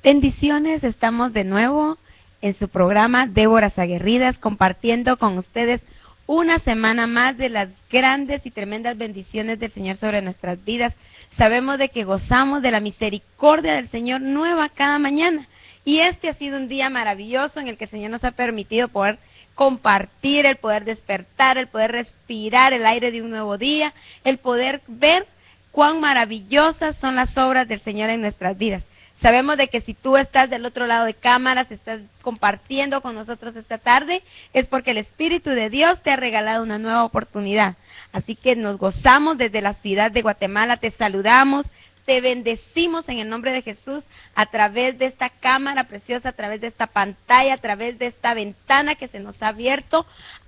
Bendiciones, estamos de nuevo en su programa Déboras Aguerridas, compartiendo con ustedes una semana más de las grandes y tremendas bendiciones del Señor sobre nuestras vidas. Sabemos de que gozamos de la misericordia del Señor nueva cada mañana, y este ha sido un día maravilloso en el que el Señor nos ha permitido poder compartir, el poder despertar, el poder respirar el aire de un nuevo día, el poder ver cuán maravillosas son las obras del Señor en nuestras vidas. Sabemos de que si tú estás del otro lado de cámaras, estás compartiendo con nosotros esta tarde, es porque el Espíritu de Dios te ha regalado una nueva oportunidad. Así que nos gozamos desde la ciudad de Guatemala, te saludamos, te bendecimos en el nombre de Jesús a través de esta cámara preciosa, a través de esta pantalla, a través de esta ventana que se nos ha abierto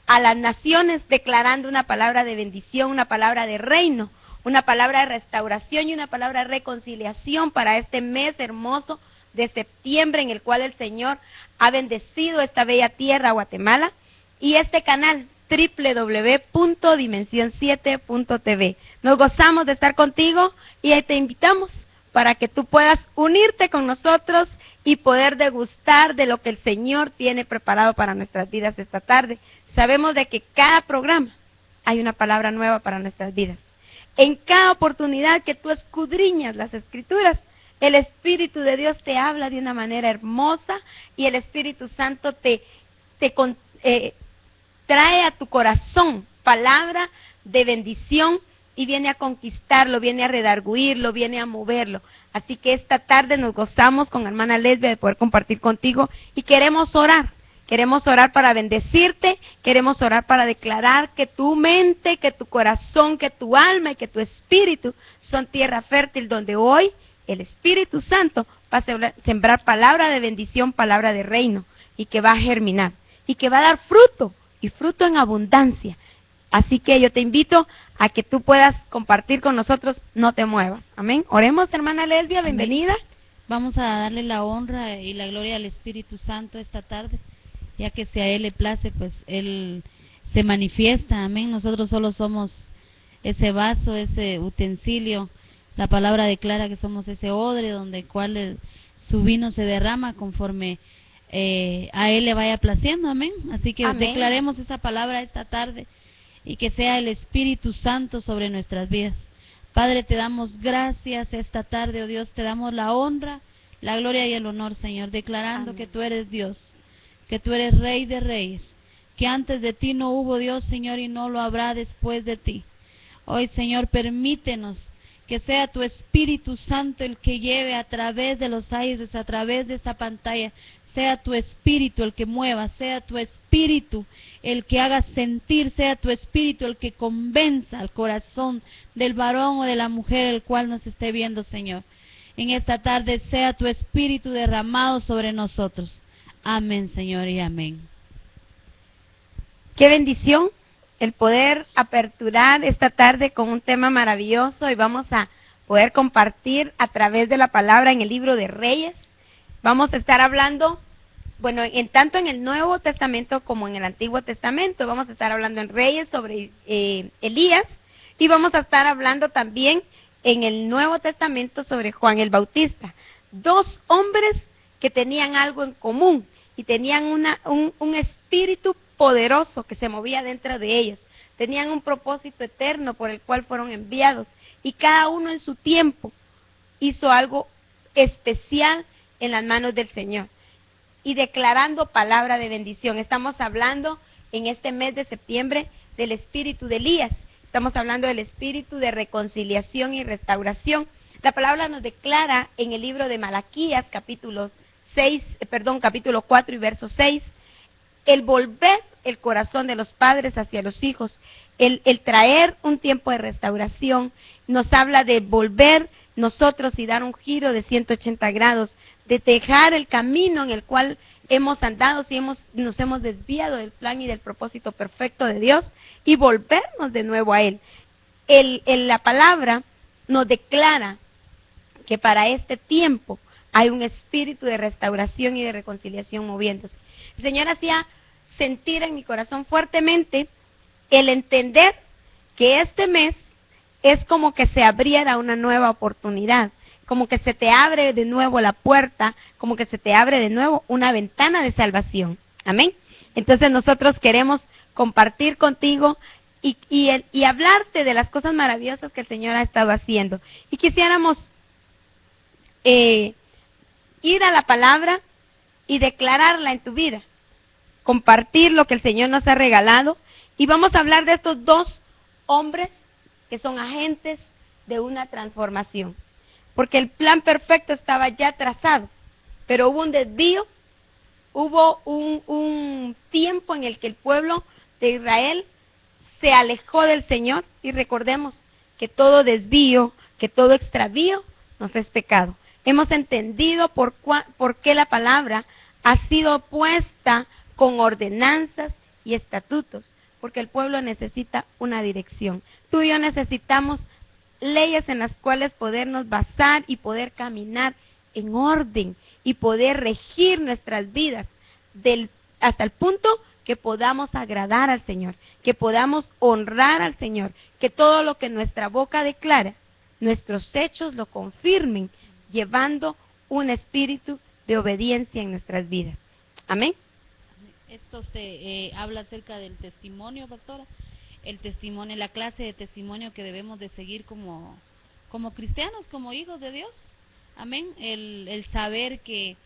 a las naciones, declarando una palabra de bendición, una palabra de reino, una palabra de restauración y una palabra de reconciliación para este mes hermoso de septiembre, en el cual el Señor ha bendecido esta bella tierra, Guatemala, y este canal www.dimension7.tv. Nos gozamos de estar contigo y te invitamos para que tú puedas unirte con nosotros y poder degustar de lo que el Señor tiene preparado para nuestras vidas esta tarde. Sabemos de que cada programa hay una palabra nueva para nuestras vidas. En cada oportunidad que tú escudriñas las Escrituras, el Espíritu de Dios te habla de una manera hermosa y el Espíritu Santo trae a tu corazón palabra de bendición y viene a conquistarlo, viene a redarguirlo, viene a moverlo. Así que esta tarde nos gozamos con hermana Lesbia de poder compartir contigo y queremos orar. Queremos orar para bendecirte, queremos orar para declarar que tu mente, que tu corazón, que tu alma y que tu espíritu son tierra fértil donde hoy el Espíritu Santo va a sembrar palabra de bendición, palabra de reino, y que va a germinar, y que va a dar fruto, y fruto en abundancia. Así que yo te invito a que tú puedas compartir con nosotros, no te muevas. Amén. Oremos, hermana Lesbia, bienvenida. Vamos a darle la honra y la gloria al Espíritu Santo esta tarde, ya que si a Él le place, pues Él se manifiesta, amén. Nosotros solo somos ese vaso, ese utensilio. La palabra declara que somos ese odre donde cual su vino se derrama conforme a Él le vaya placiendo, amén. Así que Amén. Declaremos esa palabra esta tarde y que sea el Espíritu Santo sobre nuestras vidas. Padre, te damos gracias esta tarde, oh Dios, te damos la honra, la gloria y el honor, Señor, declarando Amén. que tú eres Dios, que tú eres Rey de Reyes, que antes de ti no hubo Dios, Señor, y no lo habrá después de ti. Hoy, Señor, permítenos que sea tu Espíritu Santo el que lleve a través de los aires, a través de esta pantalla, sea tu Espíritu el que mueva, sea tu Espíritu el que haga sentir, sea tu Espíritu el que convenza al corazón del varón o de la mujer el cual nos esté viendo, Señor. En esta tarde sea tu Espíritu derramado sobre nosotros. Amén, Señor, y amén. Qué bendición el poder aperturar esta tarde con un tema maravilloso, y vamos a poder compartir a través de la palabra en el libro de Reyes. Vamos a estar hablando, bueno, tanto en el Nuevo Testamento como en el Antiguo Testamento. Vamos a estar hablando en Reyes sobre Elías, y vamos a estar hablando también en el Nuevo Testamento sobre Juan el Bautista. Dos hombres que tenían algo en común y tenían un espíritu poderoso que se movía dentro de ellos. Tenían un propósito eterno por el cual fueron enviados, y cada uno en su tiempo hizo algo especial en las manos del Señor y declarando palabra de bendición. Estamos hablando en este mes de septiembre del espíritu de Elías. Estamos hablando del espíritu de reconciliación y restauración. La palabra nos declara en el libro de Malaquías, capítulo 4 y verso 6, el volver el corazón de los padres hacia los hijos, el traer un tiempo de restauración. Nos habla de volver nosotros y dar un giro de 180 grados, de dejar el camino en el cual hemos andado, si nos hemos desviado del plan y del propósito perfecto de Dios, y volvernos de nuevo a Él. La palabra nos declara que para este tiempo hay un espíritu de restauración y de reconciliación moviéndose. El Señor hacía sentir en mi corazón fuertemente el entender que este mes es como que se abriera una nueva oportunidad, como que se te abre de nuevo la puerta, como que se te abre de nuevo una ventana de salvación. Amén. Entonces nosotros queremos compartir contigo y hablarte de las cosas maravillosas que el Señor ha estado haciendo. Y quisiéramos ir a la palabra y declararla en tu vida, compartir lo que el Señor nos ha regalado, y vamos a hablar de estos dos hombres que son agentes de una transformación, porque el plan perfecto estaba ya trazado, pero hubo un desvío, hubo un tiempo en el que el pueblo de Israel se alejó del Señor, y recordemos que todo desvío, que todo extravío nos es pecado. Hemos entendido por qué la palabra ha sido puesta con ordenanzas y estatutos, porque el pueblo necesita una dirección. Tú y yo necesitamos leyes en las cuales podernos basar y poder caminar en orden y poder regir nuestras vidas hasta el punto que podamos agradar al Señor, que podamos honrar al Señor, que todo lo que nuestra boca declara, nuestros hechos lo confirmen, llevando un espíritu de obediencia en nuestras vidas. Amén. Esto se habla acerca del testimonio, pastora, el testimonio, la clase de testimonio que debemos de seguir como cristianos, como hijos de Dios. Amén. El saber que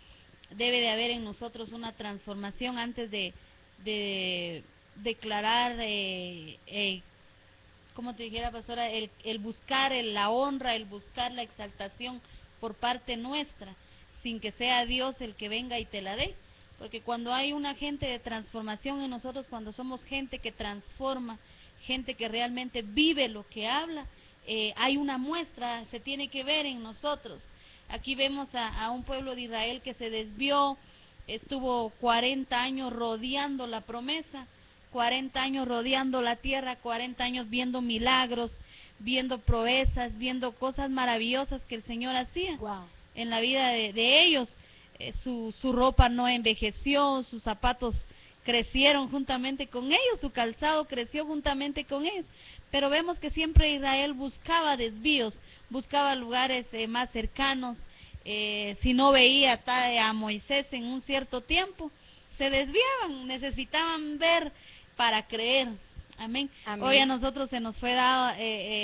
debe de haber en nosotros una transformación antes de declarar, como te dijera, pastora, el buscar la honra, el buscar la exaltación por parte nuestra, sin que sea Dios el que venga y te la dé. Porque cuando hay un agente de transformación en nosotros, cuando somos gente que transforma, gente que realmente vive lo que habla, hay una muestra, se tiene que ver en nosotros. Aquí vemos a un pueblo de Israel que se desvió, estuvo 40 años rodeando la promesa, 40 años rodeando la tierra, 40 años viendo milagros, viendo proezas, viendo cosas maravillosas que el Señor hacía en la vida de ellos. Su ropa no envejeció, sus zapatos crecieron juntamente con ellos, su calzado creció juntamente con ellos, pero vemos que siempre Israel buscaba desvíos, buscaba lugares más cercanos. Si no veía a Moisés en un cierto tiempo, se desviaban, necesitaban ver para creer. Amén. Amén. Hoy a nosotros se nos fue dada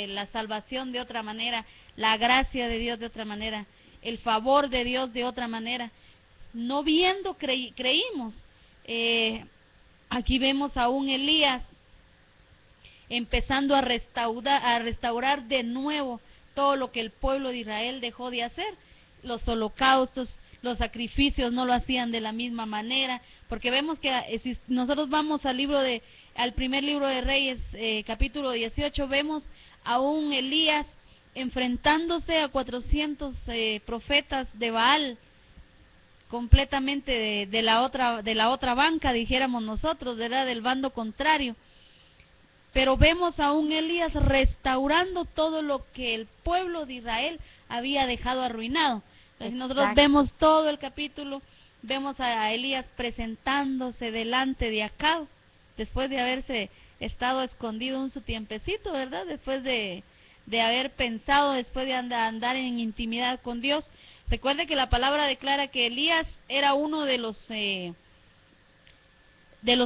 la salvación de otra manera, la gracia de Dios de otra manera, el favor de Dios de otra manera. No viendo creímos. Aquí vemos a un Elías empezando a restaurar de nuevo todo lo que el pueblo de Israel dejó de hacer. Los holocaustos, los sacrificios no lo hacían de la misma manera, porque vemos que si nosotros vamos al primer libro de Reyes, capítulo 18, vemos a un Elías enfrentándose a 400 profetas de Baal, completamente de la otra banca, dijéramos nosotros, ¿verdad? Del bando contrario. Pero vemos a un Elías restaurando todo lo que el pueblo de Israel había dejado arruinado. Entonces, nosotros vemos todo el capítulo, vemos a Elías presentándose delante de Acab, después de haberse estado escondido un su tiempecito, ¿verdad? Después de haber pensado, después de andar en intimidad con Dios. Recuerde que la palabra declara que Elías era uno de los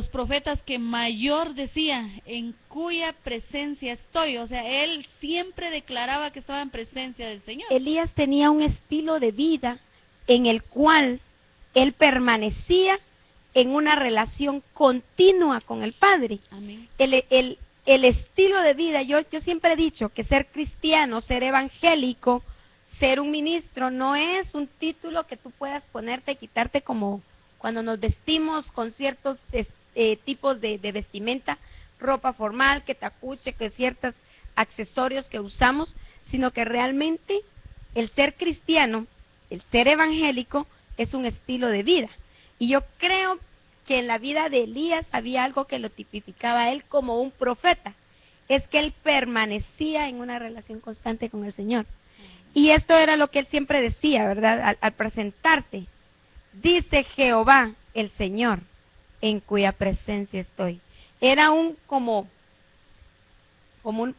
profetas que mayor decía, en cuya presencia estoy. O sea, él siempre declaraba que estaba en presencia del Señor. Elías tenía un estilo de vida en el cual él permanecía en una relación continua con el Padre. Amén. El estilo de vida, yo siempre he dicho que ser cristiano, ser evangélico, ser un ministro, no es un título que tú puedas ponerte y quitarte como cuando nos vestimos con ciertos tipos de vestimenta, ropa formal, que tacuche, que ciertos accesorios que usamos, sino que realmente el ser cristiano, el ser evangélico, es un estilo de vida. Y yo creo que en la vida de Elías había algo que lo tipificaba a él como un profeta, es que él permanecía en una relación constante con el Señor. Y esto era lo que él siempre decía, ¿verdad? Al presentarse, dice Jehová, el Señor, en cuya presencia estoy. Era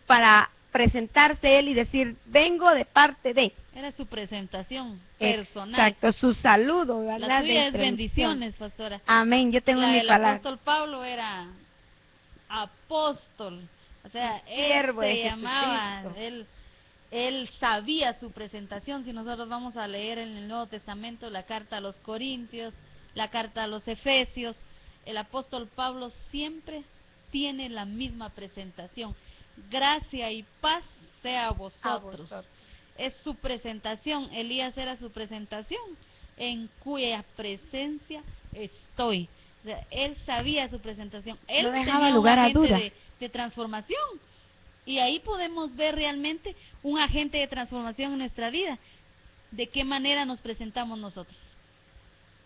para presentarse él y decir, vengo de parte de. Era su presentación personal. Exacto, su saludo, ¿verdad? La de suya es introducción. bendiciones, pastora. Amén, yo tengo La en mi del palabra. apóstol Pablo era apóstol. O sea, él Siervo de se llamaba, Jesucristo. él sabía su presentación. Si nosotros vamos a leer en el Nuevo Testamento la carta a los Corintios, la carta a los Efesios, el apóstol Pablo siempre tiene la misma presentación. Gracia y paz sea a vosotros. Es su presentación. Elías era su presentación, en cuya presencia estoy. O sea, él sabía su presentación. Él No dejaba tenía lugar un a agente duda. de transformación. Y ahí podemos ver realmente un agente de transformación en nuestra vida. ¿De qué manera nos presentamos nosotros?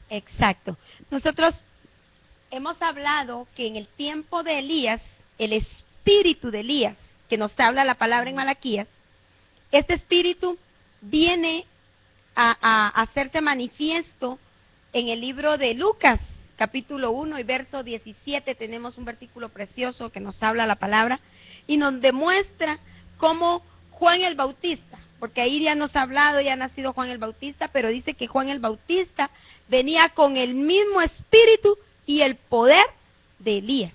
Exacto. Nosotros hemos hablado que en el tiempo de Elías, el espíritu de Elías, que nos habla la palabra en Malaquías, este espíritu viene a hacerse manifiesto en el libro de Lucas, capítulo 1 y verso 17. Tenemos un versículo precioso que nos habla la palabra y nos demuestra cómo Juan el Bautista, porque ahí ya nos ha hablado, ya ha nacido Juan el Bautista, pero dice que Juan el Bautista venía con el mismo espíritu y el poder de Elías.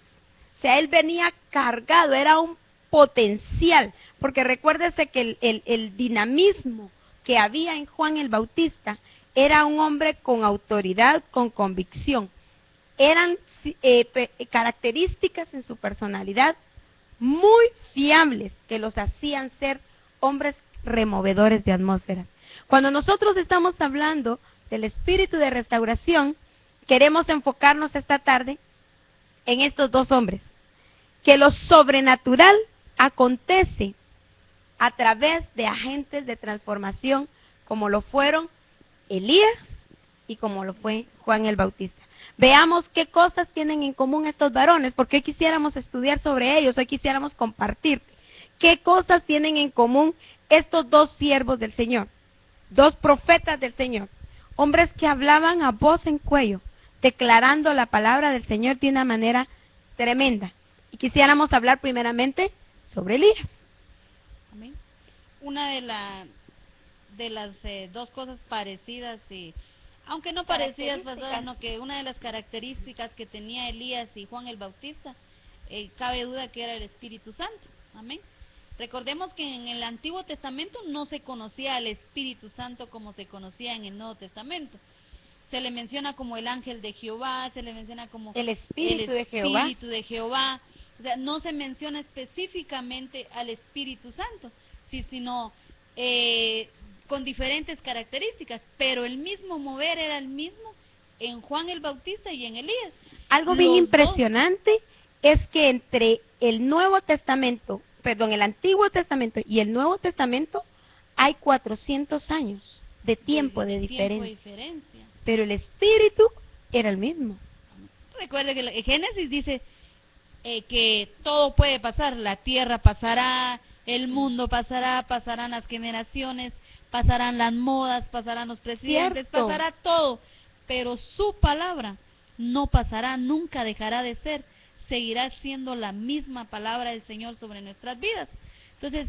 O sea, él venía cargado, era un potencial, porque recuérdese que el dinamismo que había en Juan el Bautista era un hombre con autoridad, con convicción. Eran características en su personalidad muy fiables que los hacían ser hombres removedores de atmósferas. Cuando nosotros estamos hablando del espíritu de restauración, queremos enfocarnos esta tarde en estos dos hombres, que lo sobrenatural acontece a través de agentes de transformación, como lo fueron Elías y como lo fue Juan el Bautista. Veamos qué cosas tienen en común estos varones, porque hoy quisiéramos estudiar sobre ellos, hoy quisiéramos compartir qué cosas tienen en común estos dos siervos del Señor, dos profetas del Señor, hombres que hablaban a voz en cuello, declarando la palabra del Señor de una manera tremenda. Y quisiéramos hablar primeramente sobre Elías. Amén. Una de las dos cosas parecidas, y aunque no parecidas, pastora, no, que una de las características que tenía Elías y Juan el Bautista, cabe duda que era el Espíritu Santo. Amén. Recordemos que en el Antiguo Testamento no se conocía al Espíritu Santo como se conocía en el Nuevo Testamento. Se le menciona como el ángel de Jehová, se le menciona como el Espíritu de Jehová. O sea, no se menciona específicamente al Espíritu Santo, sino con diferentes características, pero el mismo mover era el mismo en Juan el Bautista y en Elías. Algo bien impresionante es que entre el Nuevo Testamento, el Antiguo Testamento y el Nuevo Testamento hay 400 años de tiempo de diferencia. Pero el espíritu era el mismo. Recuerde que en Génesis dice que todo puede pasar, la tierra pasará, el mundo pasará, pasarán las generaciones, pasarán las modas, pasarán los presidentes, Cierto. Pasará todo, pero su palabra no pasará, nunca dejará de ser, seguirá siendo la misma palabra del Señor sobre nuestras vidas. Entonces,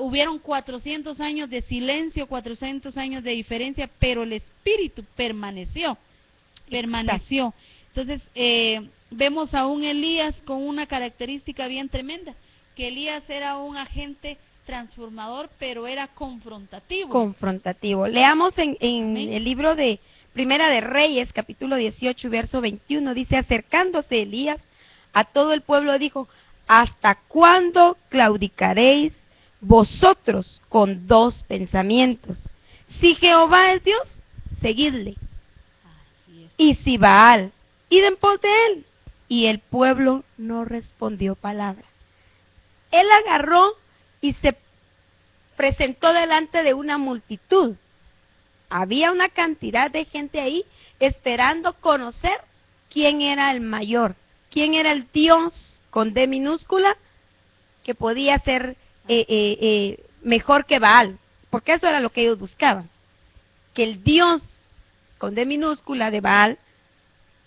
hubieron 400 años de silencio, 400 años de diferencia, pero el Espíritu permaneció. Entonces, vemos a un Elías con una característica bien tremenda, que Elías era un agente transformador, pero era confrontativo. Leamos en el libro de Primera de Reyes, capítulo 18, verso 21, dice, acercándose Elías a todo el pueblo, dijo, ¿hasta cuándo claudicaréis vosotros con dos pensamientos? Si Jehová es Dios, seguidle. Y si Baal, id en pos de él. Y el pueblo no respondió palabra. Él agarró y se presentó delante de una multitud. Había una cantidad de gente ahí esperando conocer quién era el mayor, quién era el Dios con D minúscula que podía ser mejor que Baal, porque eso era lo que ellos buscaban, que el Dios con D minúscula de Baal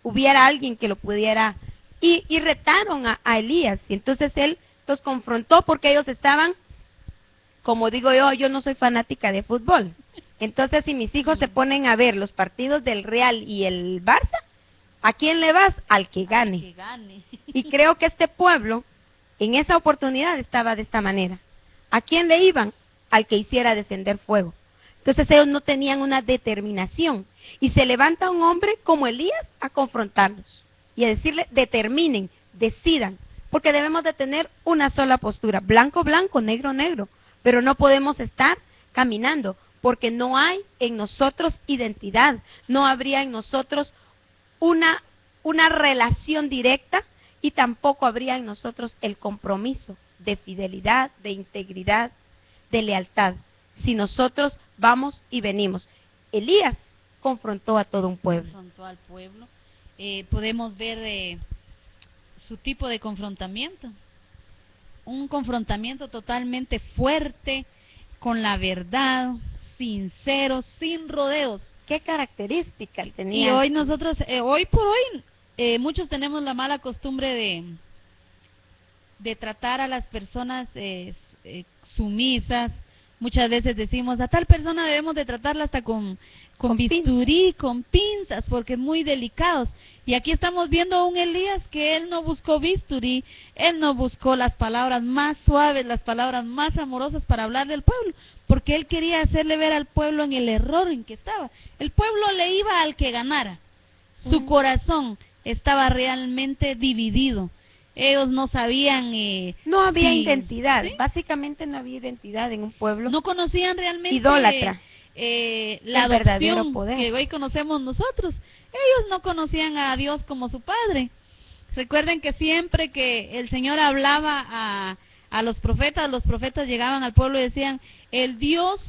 hubiera alguien que lo pudiera, y retaron a Elías, y entonces él los confrontó porque ellos estaban como digo yo, yo no soy fanática de fútbol. Entonces, si mis hijos se ponen a ver los partidos del Real y el Barça, ¿a quién le vas? Al que gane. Que gane. Y creo que este pueblo, en esa oportunidad, estaba de esta manera. ¿A quién le iban? Al que hiciera descender fuego. Entonces ellos no tenían una determinación. Y se levanta un hombre como Elías a confrontarlos. Y a decirle, determinen, decidan. Porque debemos de tener una sola postura. Blanco, blanco, negro, negro. Pero no podemos estar caminando. Porque no hay en nosotros identidad. No habría en nosotros una relación directa. Y tampoco habría en nosotros el compromiso de fidelidad, de integridad, de lealtad. Si nosotros vamos y venimos. Elías confrontó a todo un pueblo. Confrontó al pueblo. Podemos ver su tipo de confrontamiento. Un confrontamiento totalmente fuerte, con la verdad, sincero, sin rodeos. ¿Qué características tenía? Y hoy nosotros, hoy por hoy, muchos tenemos la mala costumbre de tratar a las personas sumisas. Muchas veces decimos, a tal persona debemos de tratarla hasta con bisturí, con pinzas, porque es muy delicados. Y aquí estamos viendo a un Elías que él no buscó bisturí, él no buscó las palabras más suaves, las palabras más amorosas para hablarle al pueblo, porque él quería hacerle ver al pueblo en el error en que estaba. El pueblo le iba al que ganara. Su corazón estaba realmente dividido. Ellos no sabían... no había identidad, ¿sí? Básicamente no había identidad en un pueblo. No conocían realmente... idólatra. La adopción que hoy conocemos nosotros. Ellos no conocían a Dios como su Padre. Recuerden que siempre que el Señor hablaba a los profetas llegaban al pueblo y decían, el Dios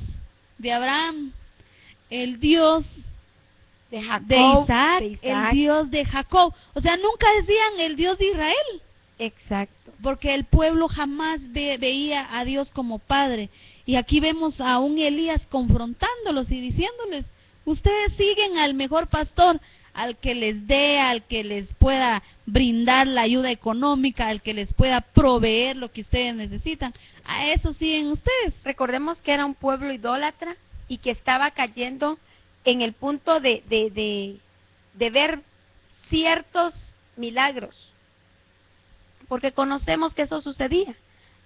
de Abraham, el Dios de Jacob, de Isaac, el Dios de Jacob. O sea, nunca decían el Dios de Israel. Exacto. Porque el pueblo jamás veía a Dios como Padre. Y aquí vemos a un Elías confrontándolos y diciéndoles, ustedes siguen al mejor pastor, al que les dé, al que les pueda brindar la ayuda económica, al que les pueda proveer lo que ustedes necesitan. A eso siguen ustedes. Recordemos que era un pueblo idólatra y que estaba cayendo en el punto de ver ciertos milagros. Porque conocemos que eso sucedía.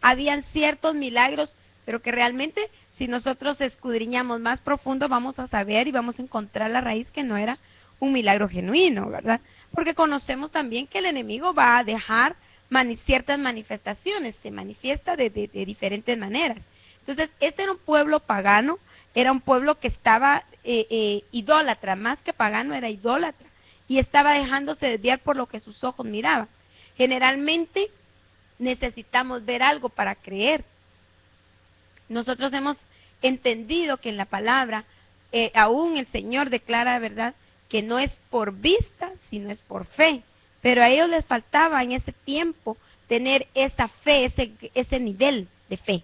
Habían ciertos milagros, pero que realmente, si nosotros escudriñamos más profundo, vamos a saber y vamos a encontrar la raíz que no era un milagro genuino, ¿verdad? Porque conocemos también que el enemigo va a dejar ciertas manifestaciones, se manifiesta de diferentes maneras. Entonces, este era un pueblo pagano, era un pueblo que estaba idólatra, más que pagano era idólatra, y estaba dejándose desviar por lo que sus ojos miraban. Generalmente necesitamos ver algo para creer. Nosotros hemos entendido que en la palabra, aún el Señor declara, ¿verdad?, que no es por vista, sino es por fe. Pero a ellos les faltaba en ese tiempo tener esa fe, ese nivel de fe.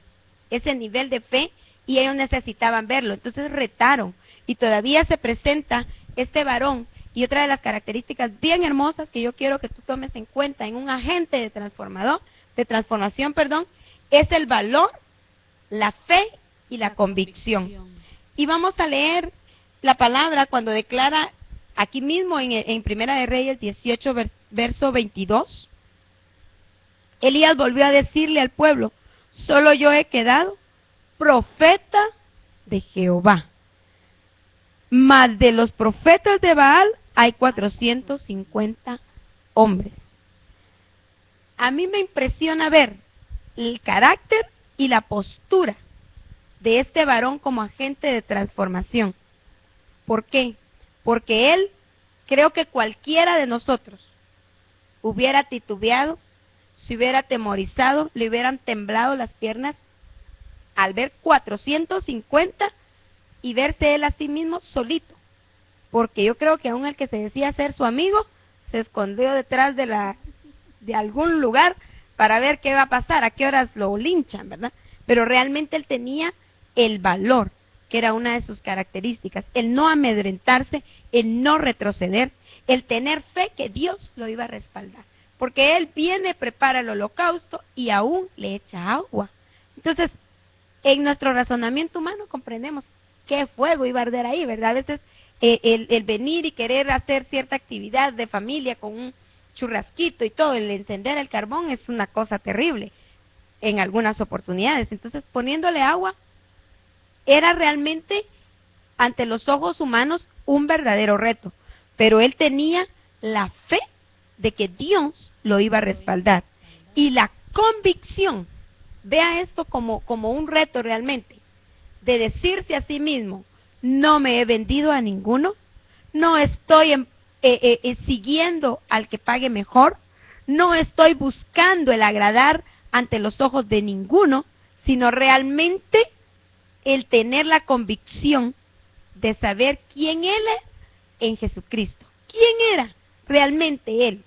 Ese nivel de fe, y ellos necesitaban verlo. Entonces retaron. Y todavía se presenta este varón. Y otra de las características bien hermosas que yo quiero que tú tomes en cuenta en un agente de transformación, es el valor, la fe y la convicción. Y vamos a leer la palabra cuando declara aquí mismo en Primera de Reyes 18, verso 22. Elías volvió a decirle al pueblo, solo yo he quedado profeta de Jehová, mas de los profetas de Baal hay 450 hombres. A mí me impresiona ver el carácter y la postura de este varón como agente de transformación. ¿Por qué? Porque él, creo que cualquiera de nosotros hubiera titubeado, se hubiera atemorizado, le hubieran temblado las piernas al ver 450 y verse él a sí mismo solito. Porque yo creo que aún el que se decía ser su amigo se escondió detrás de algún lugar para ver qué va a pasar, a qué horas lo linchan, ¿verdad? Pero realmente él tenía el valor, que era una de sus características, el no amedrentarse, el no retroceder, el tener fe que Dios lo iba a respaldar. Porque él viene, prepara el holocausto y aún le echa agua. Entonces, en nuestro razonamiento humano comprendemos qué fuego iba a arder ahí, ¿verdad? A veces el venir y querer hacer cierta actividad de familia con un churrasquito y todo, el encender el carbón es una cosa terrible en algunas oportunidades. Entonces, poniéndole agua era realmente ante los ojos humanos un verdadero reto, pero él tenía la fe de que Dios lo iba a respaldar y la convicción, vea esto como un reto realmente, de decirse a sí mismo: no me he vendido a ninguno, no estoy siguiendo al que pague mejor, no estoy buscando el agradar ante los ojos de ninguno, sino realmente el tener la convicción de saber quién él es en Jesucristo. ¿Quién era realmente él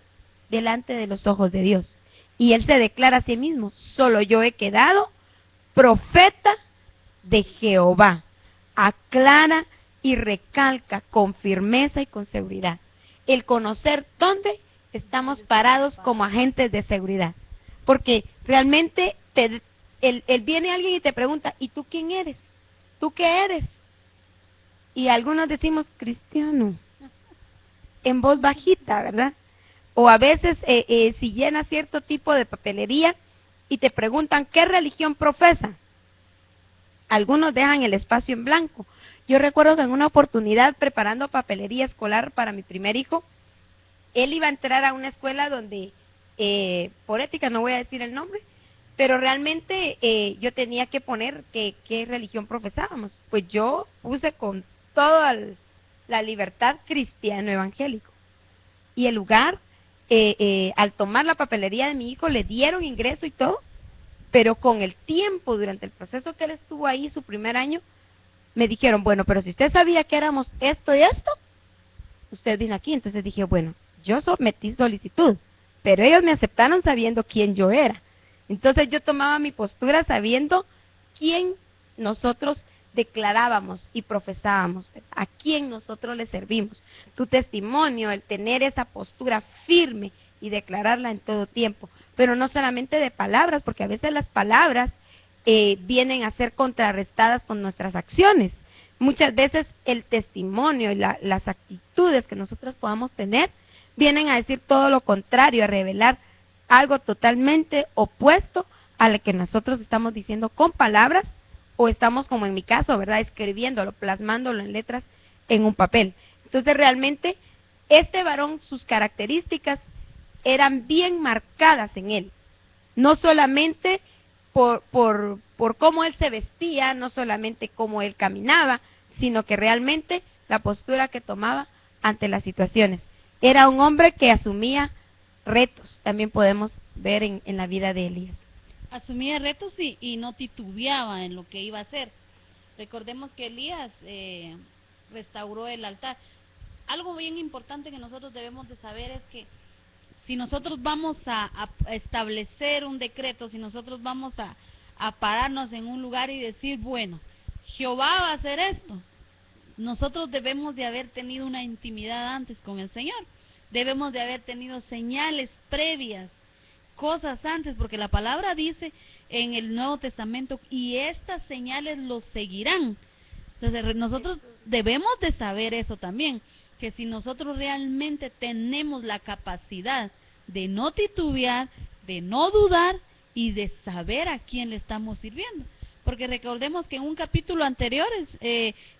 delante de los ojos de Dios? Y él se declara a sí mismo: solo yo he quedado profeta de Jehová. Aclara y recalca con firmeza y con seguridad el conocer dónde estamos parados como agentes de seguridad. Porque realmente él viene alguien y te pregunta: ¿y tú quién eres? ¿Tú qué eres? Y algunos decimos: cristiano, en voz bajita, ¿verdad? O a veces si llenas cierto tipo de papelería y te preguntan: ¿qué religión profesa? Algunos dejan el espacio en blanco. Yo recuerdo que en una oportunidad, preparando papelería escolar para mi primer hijo, él iba a entrar a una escuela donde, por ética no voy a decir el nombre, pero realmente yo tenía que poner qué religión profesábamos. Pues yo puse con toda la libertad cristiano evangélico. Y el lugar, al tomar la papelería de mi hijo, le dieron ingreso y todo, pero con el tiempo, durante el proceso que él estuvo ahí, su primer año, me dijeron: bueno, pero si usted sabía que éramos esto y esto, usted vino aquí. Entonces dije: bueno, yo sometí solicitud, pero ellos me aceptaron sabiendo quién yo era. Entonces yo tomaba mi postura sabiendo quién nosotros declarábamos y profesábamos, a quién nosotros le servimos. Tu testimonio, el tener esa postura firme y declararla en todo tiempo, pero no solamente de palabras, porque a veces las palabras vienen a ser contrarrestadas con nuestras acciones. Muchas veces el testimonio y las actitudes que nosotros podamos tener vienen a decir todo lo contrario, a revelar algo totalmente opuesto a lo que nosotros estamos diciendo con palabras, o estamos, como en mi caso, ¿verdad?, escribiéndolo, plasmándolo en letras en un papel. Entonces realmente este varón, sus características eran bien marcadas en él, no solamente por cómo él se vestía, no solamente cómo él caminaba, sino que realmente la postura que tomaba ante las situaciones. Era un hombre que asumía retos, también podemos ver en la vida de Elías. Asumía retos y no titubeaba en lo que iba a hacer. Recordemos que Elías restauró el altar. Algo bien importante que nosotros debemos de saber es que si nosotros vamos a establecer un decreto, si nosotros vamos a pararnos en un lugar y decir: bueno, Jehová va a hacer esto, nosotros debemos de haber tenido una intimidad antes con el Señor, debemos de haber tenido señales previas, cosas antes, porque la palabra dice en el Nuevo Testamento: y estas señales los seguirán. Entonces nosotros debemos de saber eso también, que si nosotros realmente tenemos la capacidad de no titubear, de no dudar y de saber a quién le estamos sirviendo. Porque recordemos que en un capítulo anterior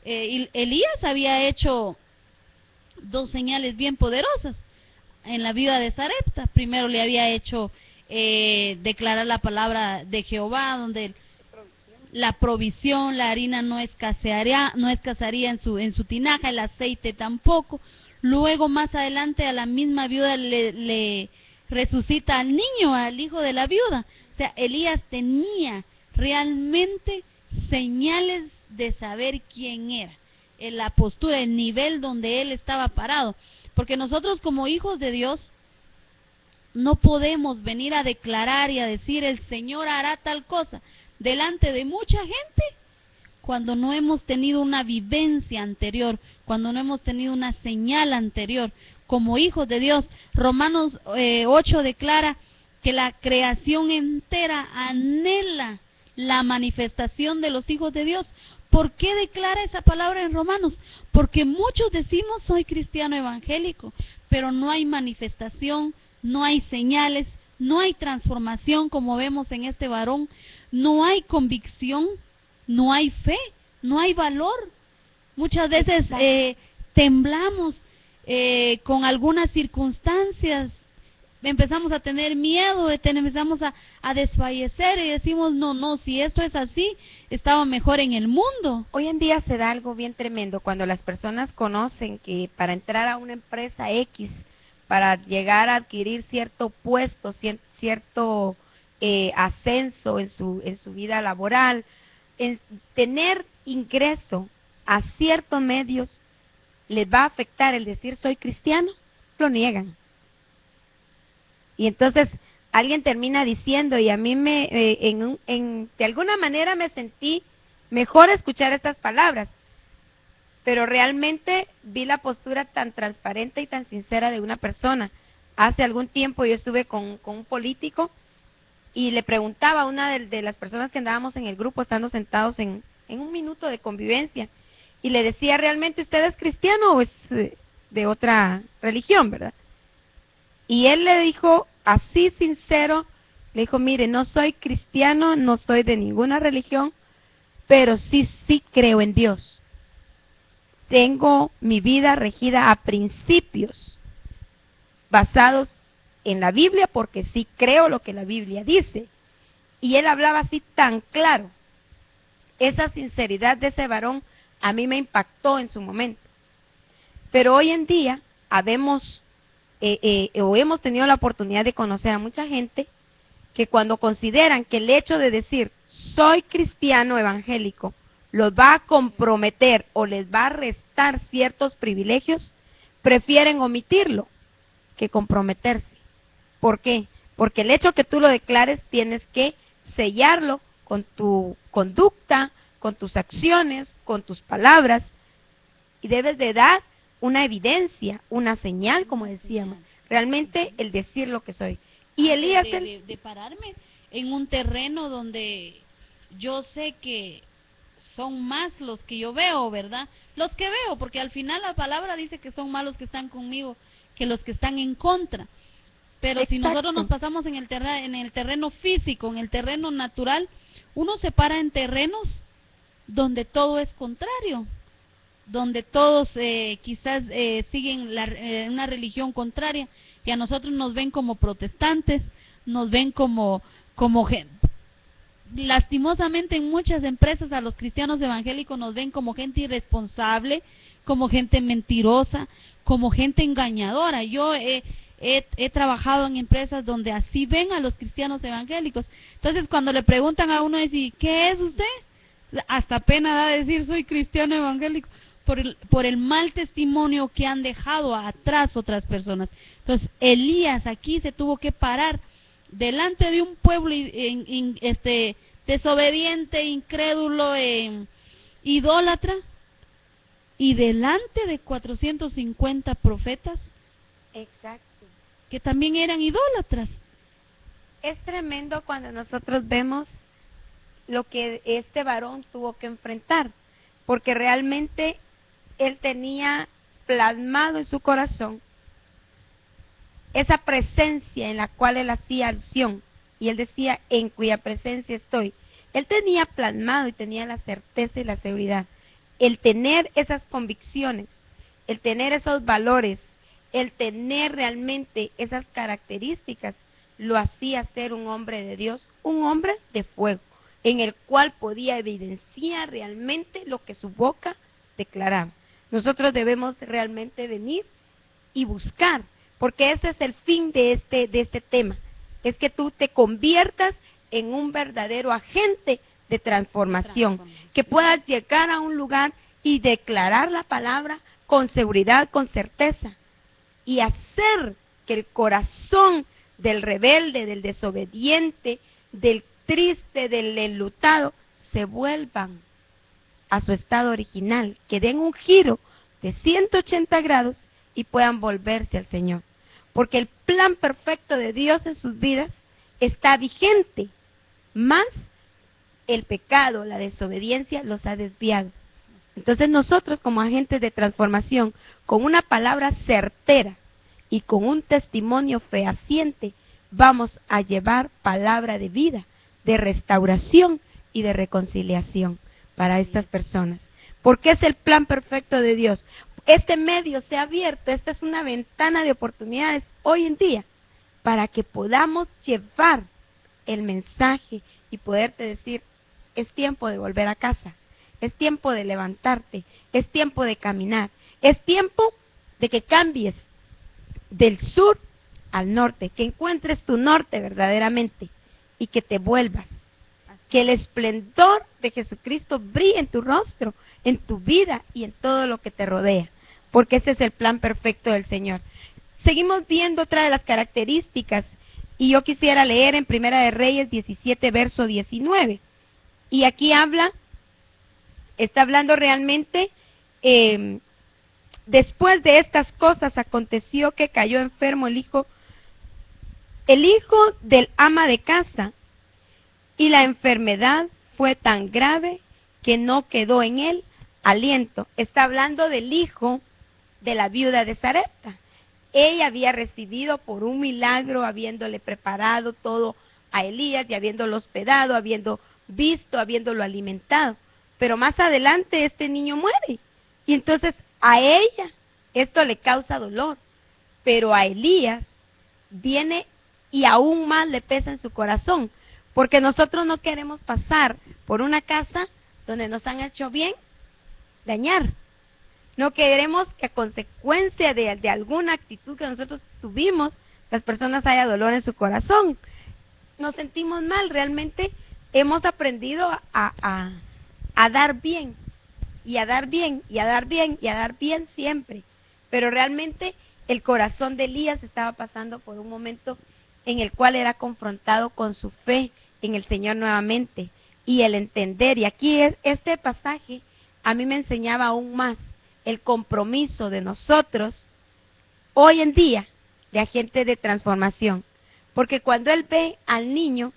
Elías había hecho 2 señales bien poderosas en la vida de Sarepta. Primero le había hecho declarar la palabra de Jehová, donde la provisión, la harina no escasearía en su tinaja, el aceite tampoco. Luego más adelante a la misma viuda le resucita al niño, al hijo de la viuda. O sea, Elías tenía realmente señales de saber quién era, en la postura, el nivel donde él estaba parado. Porque nosotros como hijos de Dios no podemos venir a declarar y a decir: el Señor hará tal cosa, delante de mucha gente, cuando no hemos tenido una vivencia anterior, cuando no hemos tenido una señal anterior. Como hijos de Dios, Romanos 8 declara que la creación entera anhela la manifestación de los hijos de Dios. ¿Por qué declara esa palabra en Romanos? Porque muchos decimos soy cristiano evangélico, pero no hay manifestación, no hay señales, no hay transformación como vemos en este varón, no hay convicción, no hay fe, no hay valor. Muchas veces temblamos con algunas circunstancias, empezamos a tener miedo, empezamos a desfallecer y decimos, no, si esto es así, estaba mejor en el mundo. Hoy en día se da algo bien tremendo cuando las personas conocen que para entrar a una empresa X, para llegar a adquirir cierto puesto, cierto ascenso en su vida laboral, en tener ingreso a ciertos medios, les va a afectar el decir soy cristiano, lo niegan. Y entonces alguien termina diciendo, y a mí de alguna manera me sentí mejor escuchar estas palabras, pero realmente vi la postura tan transparente y tan sincera de una persona. Hace algún tiempo yo estuve con un político y le preguntaba a una de las personas que andábamos en el grupo, estando sentados en un minuto de convivencia, y le decía, ¿realmente usted es cristiano o es de otra religión, verdad? Y él le dijo, así sincero, le dijo, mire, no soy cristiano, no soy de ninguna religión, pero sí creo en Dios. Tengo mi vida regida a principios basados en la Biblia, porque sí creo lo que la Biblia dice. Y él hablaba así tan claro. Esa sinceridad de ese varón a mí me impactó en su momento. Pero hoy en día hemos tenido la oportunidad de conocer a mucha gente que cuando consideran que el hecho de decir soy cristiano evangélico los va a comprometer o les va a restar ciertos privilegios, prefieren omitirlo que comprometerse. ¿Por qué? Porque el hecho que tú lo declares tienes que sellarlo con tu conducta, con tus acciones, con tus palabras, y debes de dar una evidencia, una señal, como decíamos, realmente el decir lo que soy. Y Elías de pararme en un terreno donde yo sé que son más los que yo veo, ¿verdad? Los que veo, porque al final la palabra dice que son más los que están conmigo que los que están en contra. Pero Exacto. Si nosotros nos pasamos en el terreno físico, en el terreno natural, uno se para en terrenos donde todo es contrario, donde todos quizás siguen una religión contraria, y a nosotros nos ven como protestantes, nos ven como gente. Lastimosamente en muchas empresas a los cristianos evangélicos nos ven como gente irresponsable, como gente mentirosa, como gente engañadora. Yo he trabajado en empresas donde así ven a los cristianos evangélicos. Entonces cuando le preguntan a uno, decir, ¿qué es usted? Hasta pena da decir soy cristiano evangélico, por el mal testimonio que han dejado atrás otras personas. Entonces Elías aquí se tuvo que parar delante de un pueblo desobediente, incrédulo, idólatra, y delante de 450 profetas. Exacto. Que también eran idólatras. Es tremendo cuando nosotros vemos lo que este varón tuvo que enfrentar, porque realmente él tenía plasmado en su corazón esa presencia en la cual él hacía alusión, y él decía, en cuya presencia estoy. Él tenía plasmado y tenía la certeza y la seguridad, el tener esas convicciones, el tener esos valores, el tener realmente esas características, lo hacía ser un hombre de Dios, un hombre de fuego, en el cual podía evidenciar realmente lo que su boca declaraba. Nosotros debemos realmente venir y buscar, porque ese es el fin de este tema, es que tú te conviertas en un verdadero agente de transformación, que puedas llegar a un lugar y declarar la palabra con seguridad, con certeza, y hacer que el corazón del rebelde, del desobediente, del triste, del enlutado, se vuelvan a su estado original, que den un giro de 180 grados y puedan volverse al Señor. Porque el plan perfecto de Dios en sus vidas está vigente, más el pecado, la desobediencia los ha desviado. Entonces nosotros como agentes de transformación, con una palabra certera y con un testimonio fehaciente, vamos a llevar palabra de vida, de restauración y de reconciliación para estas personas. Porque es el plan perfecto de Dios. Este medio se ha abierto, esta es una ventana de oportunidades hoy en día para que podamos llevar el mensaje y poderte decir, es tiempo de volver a casa, es tiempo de levantarte, es tiempo de caminar, es tiempo de que cambies del sur al norte, que encuentres tu norte verdaderamente y que te vuelvas, que el esplendor de Jesucristo brille en tu rostro, en tu vida y en todo lo que te rodea, porque ese es el plan perfecto del Señor. Seguimos viendo otra de las características y yo quisiera leer en Primera de Reyes 17, verso 19. Y aquí está hablando realmente, después de estas cosas aconteció que cayó enfermo el hijo del ama de casa, y la enfermedad fue tan grave que no quedó en él aliento. Está hablando del hijo de la viuda de Sarepta. Ella había recibido por un milagro, habiéndole preparado todo a Elías y habiéndolo hospedado, habiendo visto, habiéndolo alimentado. Pero más adelante este niño muere. Y entonces a ella esto le causa dolor. Pero a Elías viene y aún más le pesa en su corazón. Porque nosotros no queremos pasar por una casa donde nos han hecho bien, dañar. No queremos que a consecuencia de alguna actitud que nosotros tuvimos, las personas haya dolor en su corazón. Nos sentimos mal, realmente hemos aprendido a dar bien, y a dar bien, y a dar bien, y a dar bien siempre. Pero realmente el corazón de Elías estaba pasando por un momento en el cual era confrontado con su fe en el Señor nuevamente, y el entender, y aquí este pasaje a mí me enseñaba aún más el compromiso de nosotros hoy en día de agentes de transformación, porque cuando él ve al niño,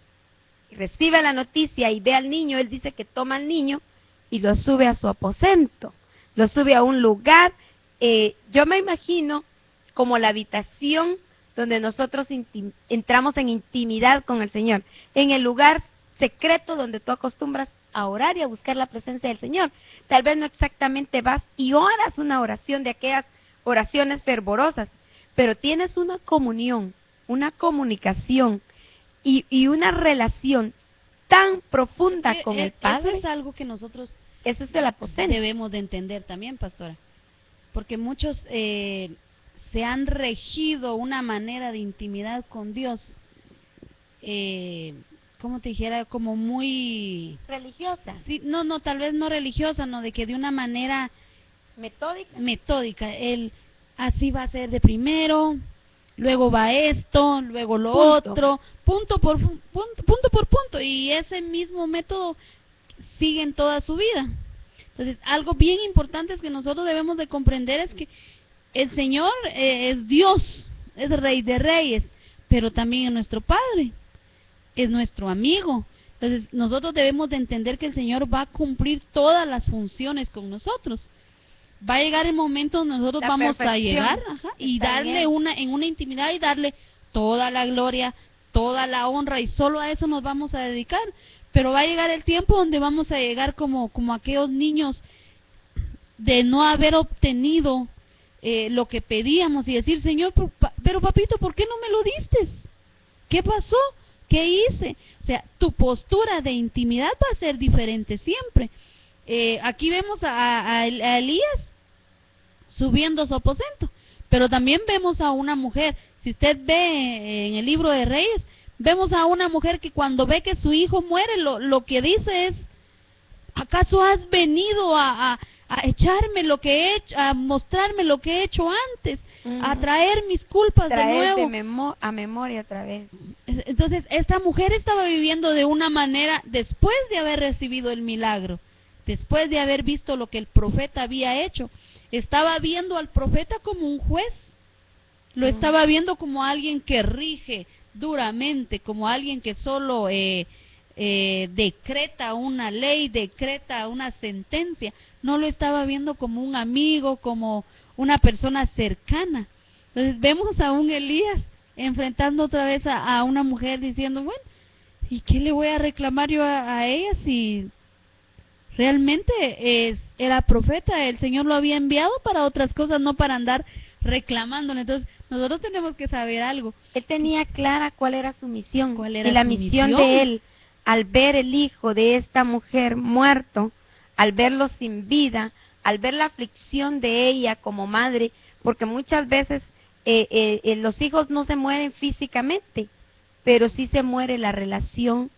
recibe la noticia y ve al niño, él dice que toma al niño y lo sube a su aposento, lo sube a un lugar, yo me imagino como la habitación donde nosotros entramos en intimidad con el Señor, en el lugar secreto donde tú acostumbras a orar y a buscar la presencia del Señor. Tal vez no exactamente vas y oras una oración de aquellas oraciones fervorosas, pero tienes una comunión, una comunicación y una relación tan profunda con el Padre. Eso es algo que nosotros eso es el aposento. Debemos de entender también, pastora, porque muchos se han regido una manera de intimidad con Dios, como te dijera, como muy religiosa. Sí, no, tal vez no religiosa, no, de que de una manera metódica. Él así va a ser de primero, luego va esto, luego lo otro, punto por punto, y ese mismo método sigue en toda su vida. Entonces, algo bien importante es que nosotros debemos de comprender es que el Señor es Dios, es Rey de Reyes, pero también es nuestro Padre, es nuestro amigo. Entonces, nosotros debemos de entender que el Señor va a cumplir todas las funciones con nosotros. Va a llegar el momento donde nosotros vamos a llegar y darle en una intimidad y darle toda la gloria, toda la honra, y solo a eso nos vamos a dedicar. Pero va a llegar el tiempo donde vamos a llegar como aquellos niños de no haber obtenido lo que pedíamos y decir, Señor, pero papito, ¿por qué no me lo diste? ¿Qué pasó? ¿Qué hice? O sea, tu postura de intimidad va a ser diferente siempre. Aquí vemos a Elías subiendo a su aposento, pero también vemos a una mujer. Si usted ve en el libro de Reyes, vemos a una mujer que cuando ve que su hijo muere, lo que dice es, ¿acaso has venido a echarme lo que he hecho, a mostrarme lo que he hecho antes, a traer mis culpas de nuevo? A memoria otra vez. Entonces, esta mujer estaba viviendo de una manera, después de haber recibido el milagro, después de haber visto lo que el profeta había hecho, estaba viendo al profeta como un juez, lo estaba viendo como alguien que rige duramente, como alguien que solo decreta una ley, decreta una sentencia, no lo estaba viendo como un amigo, como una persona cercana. Entonces vemos a un Elías enfrentando otra vez a una mujer diciendo, bueno, ¿y qué le voy a reclamar yo a ella si realmente era profeta? El Señor lo había enviado para otras cosas, no para andar reclamándole. Entonces nosotros tenemos que saber algo. Él tenía clara cuál era su misión. ¿Cuál era y la su misión misión? de él, al ver el hijo de esta mujer muerto, al verlo sin vida, al ver la aflicción de ella como madre, porque muchas veces los hijos no se mueren físicamente, pero sí se muere la relación,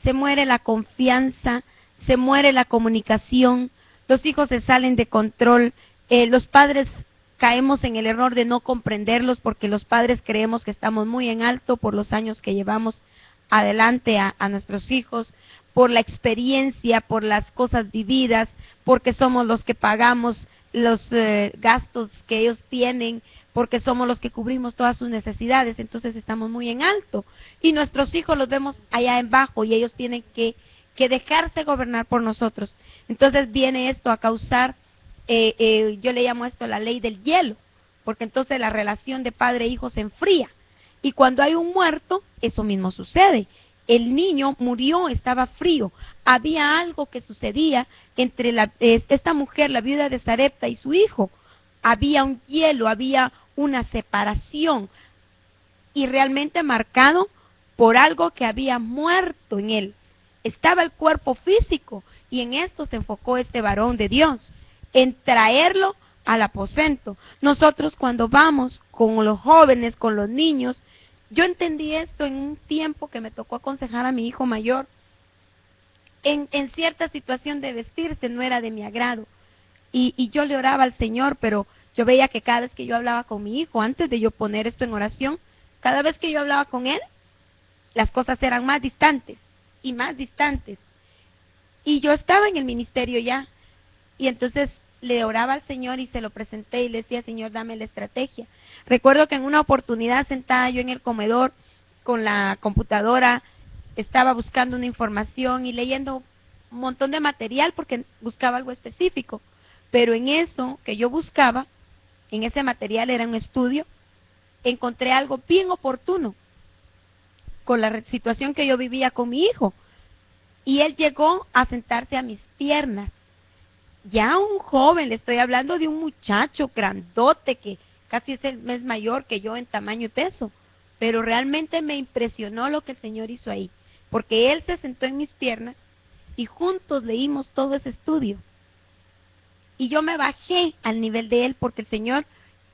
se muere la confianza, se muere la comunicación, los hijos se salen de control, los padres caemos en el error de no comprenderlos porque los padres creemos que estamos muy en alto por los años que llevamos adelante a nuestros hijos, por la experiencia, por las cosas vividas, porque somos los que pagamos los gastos que ellos tienen, porque somos los que cubrimos todas sus necesidades, entonces estamos muy en alto. Y nuestros hijos los vemos allá en bajo y ellos tienen que dejarse gobernar por nosotros. Entonces viene esto a causar, yo le llamo esto la ley del hielo, porque entonces la relación de padre e hijo se enfría. Y cuando hay un muerto, eso mismo sucede. El niño murió, estaba frío. Había algo que sucedía entre esta mujer, la viuda de Sarepta, y su hijo. Había un hielo, había una separación. Y realmente marcado por algo que había muerto en él. Estaba el cuerpo físico, y en esto se enfocó este varón de Dios, en traerlo al aposento. Nosotros cuando vamos con los jóvenes, con los niños, yo entendí esto en un tiempo que me tocó aconsejar a mi hijo mayor. En cierta situación de vestirse no era de mi agrado. Y yo le oraba al Señor, pero yo veía que cada vez que yo hablaba con mi hijo, antes de yo poner esto en oración, cada vez que yo hablaba con él, las cosas eran más distantes y más distantes. Y yo estaba en el ministerio ya, y entonces le oraba al Señor y se lo presenté y le decía, Señor, dame la estrategia. Recuerdo que en una oportunidad, sentada yo en el comedor con la computadora, estaba buscando una información y leyendo un montón de material porque buscaba algo específico. Pero en eso que yo buscaba, en ese material era un estudio, encontré algo bien oportuno con la situación que yo vivía con mi hijo. Y él llegó a sentarse a mis piernas. Ya un joven, le estoy hablando de un muchacho grandote que casi es mayor que yo en tamaño y peso, pero realmente me impresionó lo que el Señor hizo ahí, porque él se sentó en mis piernas y juntos leímos todo ese estudio. Y yo me bajé al nivel de él porque el Señor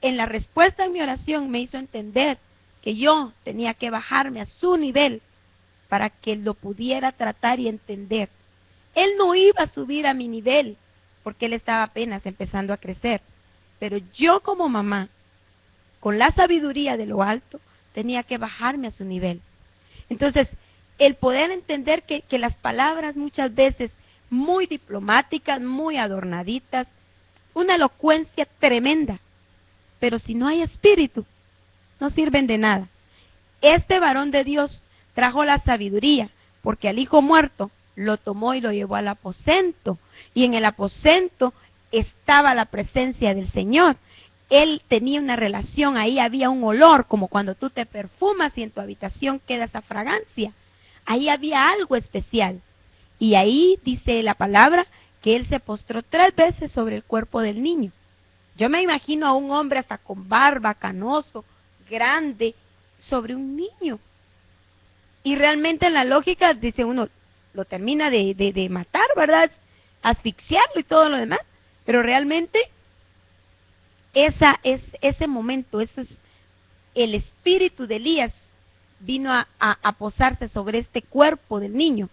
en la respuesta en mi oración me hizo entender que yo tenía que bajarme a su nivel para que lo pudiera tratar y entender. Él no iba a subir a mi nivel, porque él estaba apenas empezando a crecer. Pero yo como mamá, con la sabiduría de lo alto, tenía que bajarme a su nivel. Entonces, el poder entender que las palabras muchas veces muy diplomáticas, muy adornaditas, una elocuencia tremenda, pero si no hay espíritu, no sirven de nada. Este varón de Dios trajo la sabiduría, porque al hijo muerto lo tomó y lo llevó al aposento, y en el aposento estaba la presencia del Señor. Él tenía una relación, ahí había un olor, como cuando tú te perfumas y en tu habitación queda esa fragancia. Ahí había algo especial. Y ahí dice la palabra que él se postró 3 veces sobre el cuerpo del niño. Yo me imagino a un hombre hasta con barba, canoso, grande, sobre un niño. Y realmente en la lógica, dice uno, lo termina de matar, ¿verdad? Asfixiarlo y todo lo demás. Pero realmente, ese momento, ese es el espíritu de Elías, vino a posarse sobre este cuerpo del niño.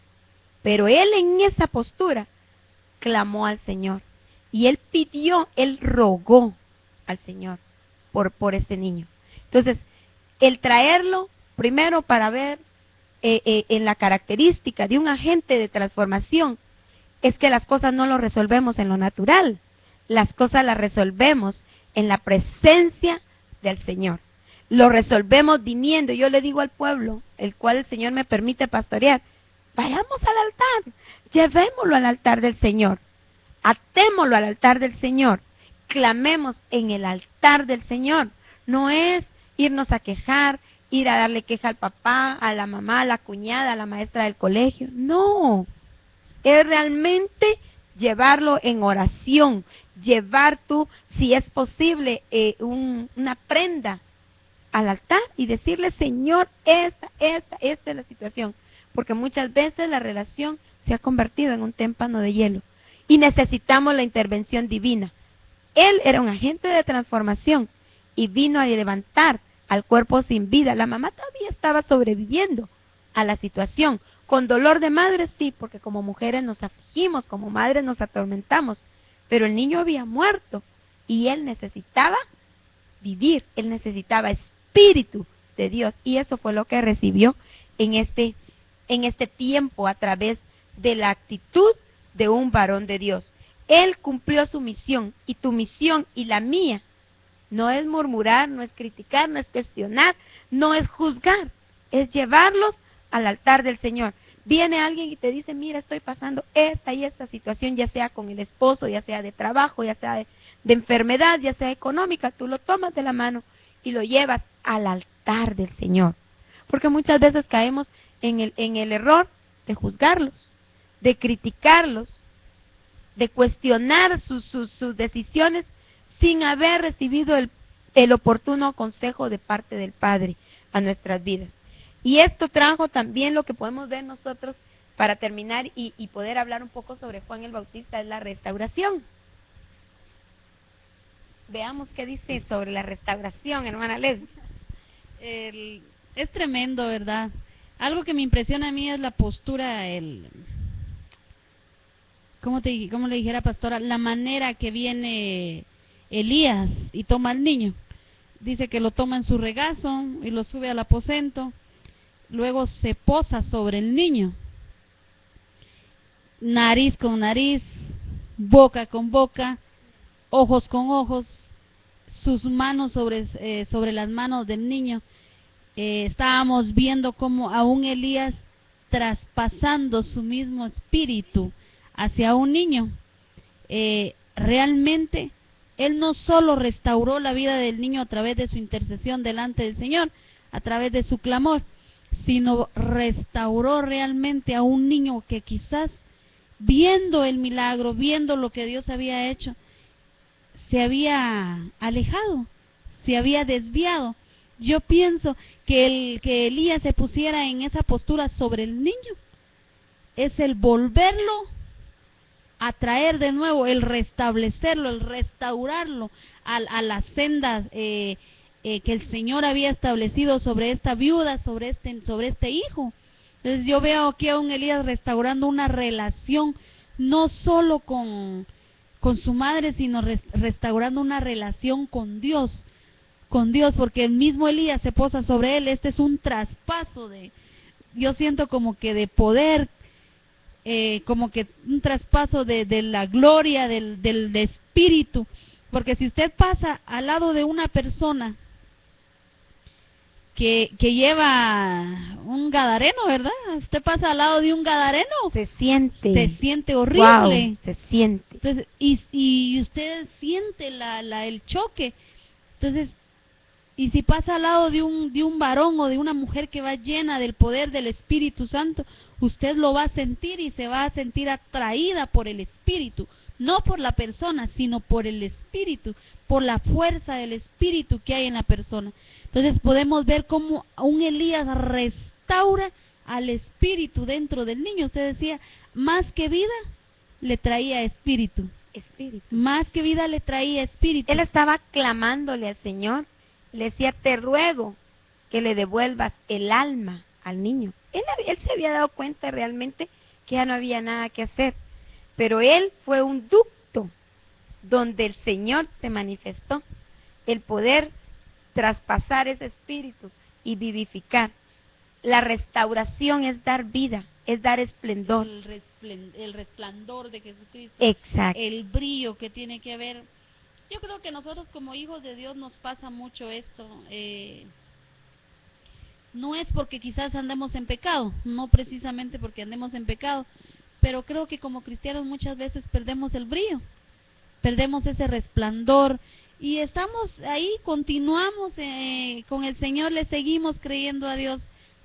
Pero él en esa postura clamó al Señor. Y él pidió, él rogó al Señor por este niño. Entonces, el traerlo, primero para ver en la característica de un agente de transformación, es que las cosas no lo resolvemos en lo natural, las cosas las resolvemos en la presencia del Señor. Lo resolvemos viniendo. Yo le digo al pueblo, el cual el Señor me permite pastorear, vayamos al altar, llevémoslo al altar del Señor, atémoslo al altar del Señor, clamemos en el altar del Señor. No es irnos a quejar, ir a darle queja al papá, a la mamá, a la cuñada, a la maestra del colegio. No, es realmente llevarlo en oración, llevar tú, si es posible, una prenda al altar y decirle, Señor, esta es la situación. Porque muchas veces la relación se ha convertido en un témpano de hielo y necesitamos la intervención divina. Él era un agente de transformación y vino a levantar al cuerpo sin vida. La mamá todavía estaba sobreviviendo a la situación, con dolor de madre, sí, porque como mujeres nos afligimos, como madres nos atormentamos, pero el niño había muerto y él necesitaba vivir, él necesitaba espíritu de Dios, y eso fue lo que recibió en este tiempo a través de la actitud de un varón de Dios. Él cumplió su misión, y tu misión y la mía no es murmurar, no es criticar, no es cuestionar, no es juzgar, es llevarlos al altar del Señor. Viene alguien y te dice, mira, estoy pasando esta y esta situación, ya sea con el esposo, ya sea de trabajo, ya sea de enfermedad, ya sea económica, tú lo tomas de la mano y lo llevas al altar del Señor. Porque muchas veces caemos en el error de juzgarlos, de criticarlos, de cuestionar sus decisiones sin haber recibido el oportuno consejo de parte del Padre a nuestras vidas. Y esto trajo también lo que podemos ver nosotros, para terminar y poder hablar un poco sobre Juan el Bautista, es la restauración. Veamos qué dice sobre la restauración, hermana Leslie. Es tremendo, ¿verdad? Algo que me impresiona a mí es la postura, ¿cómo le dijera, pastora? La manera que viene Elías y toma al niño. Dice que lo toma en su regazo y lo sube al aposento. Luego se posa sobre el niño. Nariz con nariz, boca con boca, ojos con ojos, sus manos sobre las manos del niño. Estábamos viendo cómo aún Elías, traspasando su mismo espíritu hacia un niño, realmente él no solo restauró la vida del niño a través de su intercesión delante del Señor, a través de su clamor, sino restauró realmente a un niño que quizás, viendo el milagro, viendo lo que Dios había hecho, se había alejado, se había desviado. Yo pienso que Elías se pusiera en esa postura sobre el niño es el volverlo a traer de nuevo, el restablecerlo, el restaurarlo a las sendas que el Señor había establecido sobre esta viuda, sobre este hijo. Entonces yo veo aquí a un Elías restaurando una relación, no solo con su madre, sino restaurando una relación con Dios, porque el mismo Elías se posa sobre él. Este es un traspaso yo siento como que de poder, como que un traspaso de la gloria, del espíritu, porque si usted pasa al lado de una persona que lleva un gadareno, ¿verdad? Usted pasa al lado de un gadareno, se siente horrible. Wow, se siente. Entonces, y usted siente el choque. Entonces, y si pasa al lado de un varón o de una mujer que va llena del poder del Espíritu Santo, usted lo va a sentir y se va a sentir atraída por el Espíritu, no por la persona, sino por el Espíritu, por la fuerza del Espíritu que hay en la persona. Entonces podemos ver cómo un Elías restaura al Espíritu dentro del niño. Usted decía, más que vida, le traía espíritu. Más que vida le traía espíritu. Él estaba clamándole al Señor. Le decía, te ruego que le devuelvas el alma al niño. Él se había dado cuenta realmente que ya no había nada que hacer. Pero él fue un ducto donde el Señor se manifestó. El poder traspasar ese espíritu y vivificar. La restauración es dar vida, es dar esplendor. El resplandor de Jesucristo. Exacto. El brillo que tiene que haber. Yo creo que nosotros como hijos de Dios nos pasa mucho esto. No es porque quizás andemos en pecado, no precisamente porque andemos en pecado, pero creo que como cristianos muchas veces perdemos el brillo, perdemos ese resplandor y estamos ahí, continuamos con el Señor, le seguimos creyendo a Dios,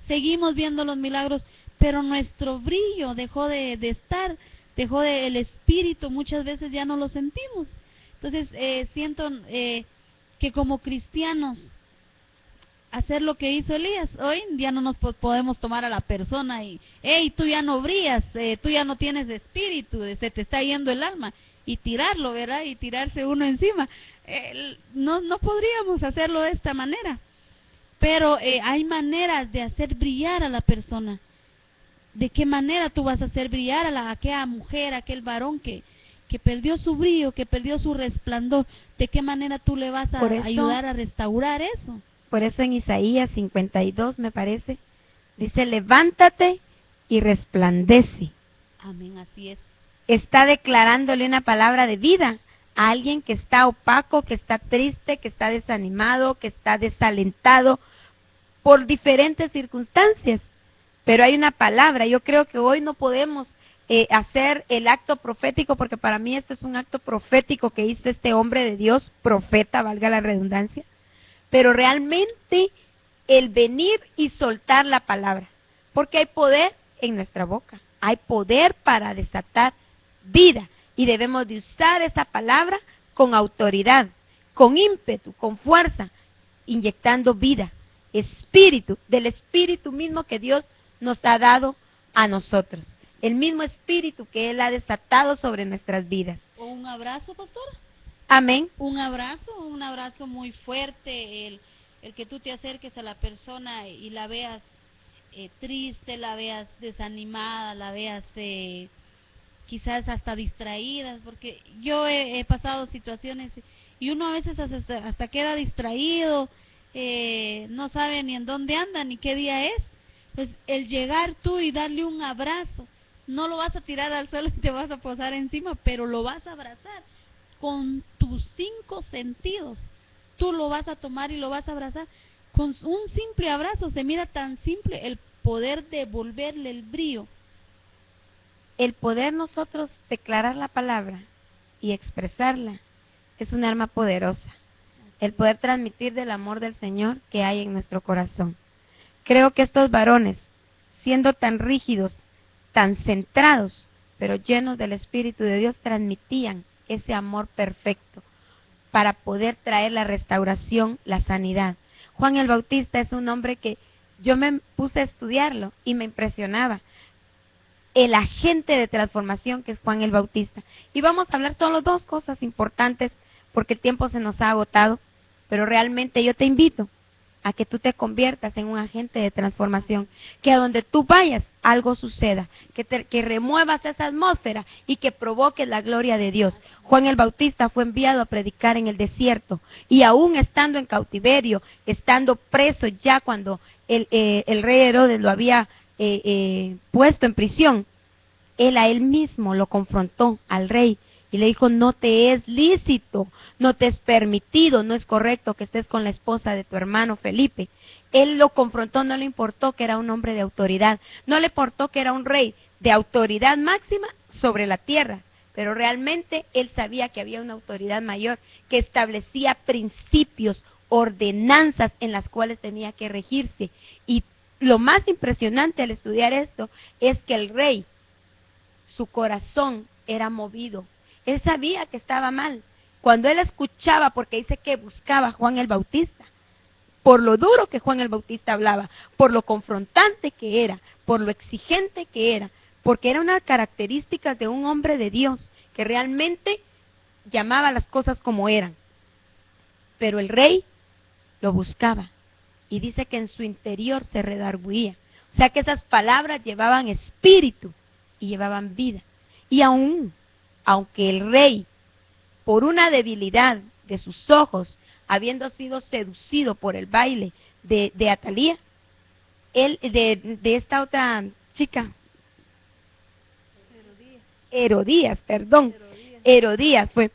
seguimos viendo los milagros, pero nuestro brillo dejó de estar, el espíritu muchas veces ya no lo sentimos. Entonces siento que como cristianos hacer lo que hizo Elías, hoy ya no nos podemos tomar a la persona y, hey, tú ya no brillas, tú ya no tienes espíritu, se te está yendo el alma, y tirarlo, ¿verdad? Y tirarse uno encima. No podríamos hacerlo de esta manera, pero hay maneras de hacer brillar a la persona. ¿De qué manera tú vas a hacer brillar a aquella mujer, a aquel varón que perdió su brillo, que perdió su resplandor? ¿De qué manera tú le vas a ayudar a restaurar eso? Por eso en Isaías 52, me parece, dice, levántate y resplandece. Amén, así es. Está declarándole una palabra de vida a alguien que está opaco, que está triste, que está desanimado, que está desalentado por diferentes circunstancias. Pero hay una palabra. Yo creo que hoy no podemos hacer el acto profético, porque para mí este es un acto profético que hizo este hombre de Dios, profeta, valga la redundancia. Pero realmente el venir y soltar la palabra, porque hay poder en nuestra boca, hay poder para desatar vida, y debemos de usar esa palabra con autoridad, con ímpetu, con fuerza, inyectando vida, espíritu, del espíritu mismo que Dios nos ha dado a nosotros, el mismo espíritu que Él ha desatado sobre nuestras vidas. ¿O un abrazo, pastor? Amén. Un abrazo muy fuerte, el que tú te acerques a la persona y la veas triste, la veas desanimada, la veas quizás hasta distraída, porque yo he pasado situaciones y uno a veces hasta queda distraído, no sabe ni en dónde anda, ni qué día es. Pues el llegar tú y darle un abrazo, no lo vas a tirar al suelo y te vas a posar encima, pero lo vas a abrazar con tus 5 sentidos. Tú lo vas a tomar y lo vas a abrazar con un simple abrazo. Se mira tan simple el poder devolverle el brillo. El poder nosotros declarar la palabra y expresarla es un arma poderosa. El poder transmitir del amor del Señor que hay en nuestro corazón. Creo que estos varones, siendo tan rígidos, tan centrados, pero llenos del Espíritu de Dios, transmitían ese amor perfecto para poder traer la restauración, la sanidad. Juan el Bautista es un hombre que yo me puse a estudiarlo y me impresionaba. El agente de transformación que es Juan el Bautista. Y vamos a hablar solo 2 cosas importantes porque el tiempo se nos ha agotado, pero realmente yo te invito a que tú te conviertas en un agente de transformación, que a donde tú vayas algo suceda, que remuevas esa atmósfera y que provoques la gloria de Dios. Juan el Bautista fue enviado a predicar en el desierto y aún estando en cautiverio, estando preso ya cuando el rey Herodes lo había puesto en prisión, él a él mismo lo confrontó al rey y le dijo, no te es lícito, no te es permitido, no es correcto que estés con la esposa de tu hermano Felipe. Él lo confrontó, no le importó que era un hombre de autoridad, no le importó que era un rey de autoridad máxima sobre la tierra, pero realmente él sabía que había una autoridad mayor que establecía principios, ordenanzas en las cuales tenía que regirse. Y lo más impresionante al estudiar esto es que el rey, su corazón era movido. Él sabía que estaba mal. Cuando él escuchaba, porque dice que buscaba a Juan el Bautista, por lo duro que Juan el Bautista hablaba, por lo confrontante que era, por lo exigente que era, porque era una característica de un hombre de Dios, que realmente llamaba las cosas como eran. Pero el rey lo buscaba, y dice que en su interior se redarguía. O sea que esas palabras llevaban espíritu y llevaban vida. Y aunque el rey, por una debilidad de sus ojos, habiendo sido seducido por el baile de Atalía, él, de esta otra chica, Herodías fue,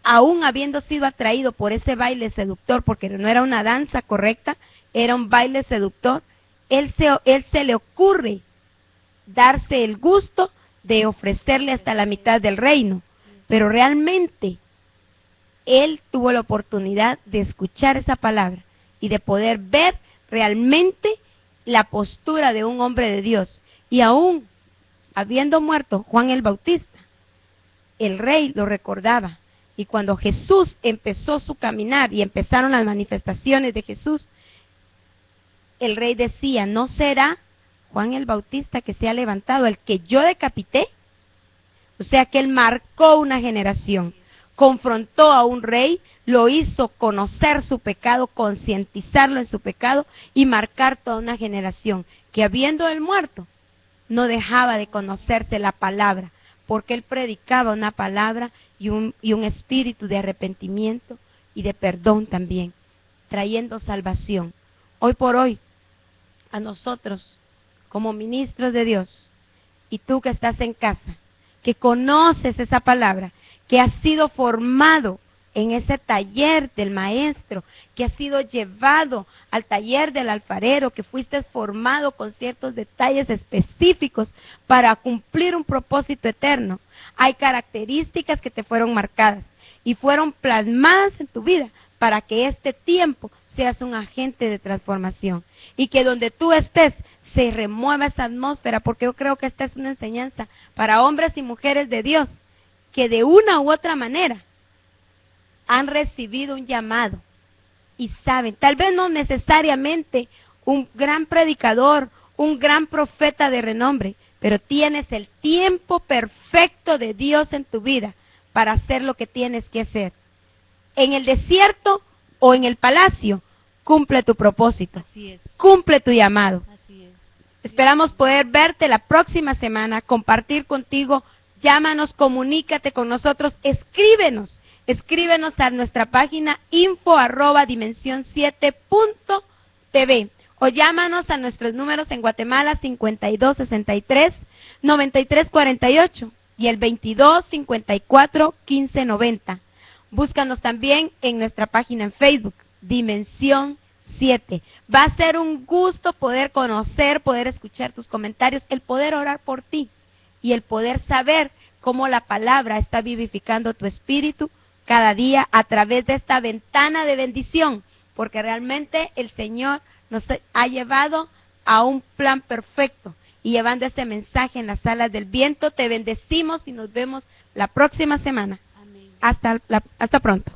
aún habiendo sido atraído por ese baile seductor, porque no era una danza correcta, era un baile seductor, él se le ocurre darse el gusto de ofrecerle hasta la mitad del reino, pero realmente él tuvo la oportunidad de escuchar esa palabra y de poder ver realmente la postura de un hombre de Dios. Y aún habiendo muerto Juan el Bautista, el rey lo recordaba. Y cuando Jesús empezó su caminar y empezaron las manifestaciones de Jesús, el rey decía, ¿no será Juan el Bautista que se ha levantado, el que yo decapité? O sea que él marcó una generación, confrontó a un rey, lo hizo conocer su pecado, concientizarlo en su pecado y marcar toda una generación que habiendo él muerto, no dejaba de conocerse la palabra, porque él predicaba una palabra y un espíritu de arrepentimiento y de perdón también, trayendo salvación. Hoy por hoy, a nosotros, como ministros de Dios, y tú que estás en casa, que conoces esa palabra, que has sido formado en ese taller del maestro, que has sido llevado al taller del alfarero, que fuiste formado con ciertos detalles específicos para cumplir un propósito eterno. Hay características que te fueron marcadas y fueron plasmadas en tu vida para que este tiempo seas un agente de transformación y que donde tú estés se remueva esa atmósfera, porque yo creo que esta es una enseñanza para hombres y mujeres de Dios que de una u otra manera han recibido un llamado y saben, tal vez no necesariamente un gran predicador, un gran profeta de renombre, pero tienes el tiempo perfecto de Dios en tu vida para hacer lo que tienes que hacer. En el desierto o en el palacio, cumple tu propósito, cumple tu llamado. Esperamos poder verte la próxima semana, compartir contigo. Llámanos, comunícate con nosotros, escríbenos a nuestra página info@dimension7.tv o llámanos a nuestros números en Guatemala 5263-9348 y el 2254-1590. Búscanos también en nuestra página en Facebook, Dimensión 7. Va a ser un gusto poder conocer, poder escuchar tus comentarios, el poder orar por ti y el poder saber cómo la palabra está vivificando tu espíritu cada día a través de esta ventana de bendición, porque realmente el Señor nos ha llevado a un plan perfecto y llevando este mensaje en las alas del viento. Te bendecimos y nos vemos la próxima semana. Amén. Hasta pronto.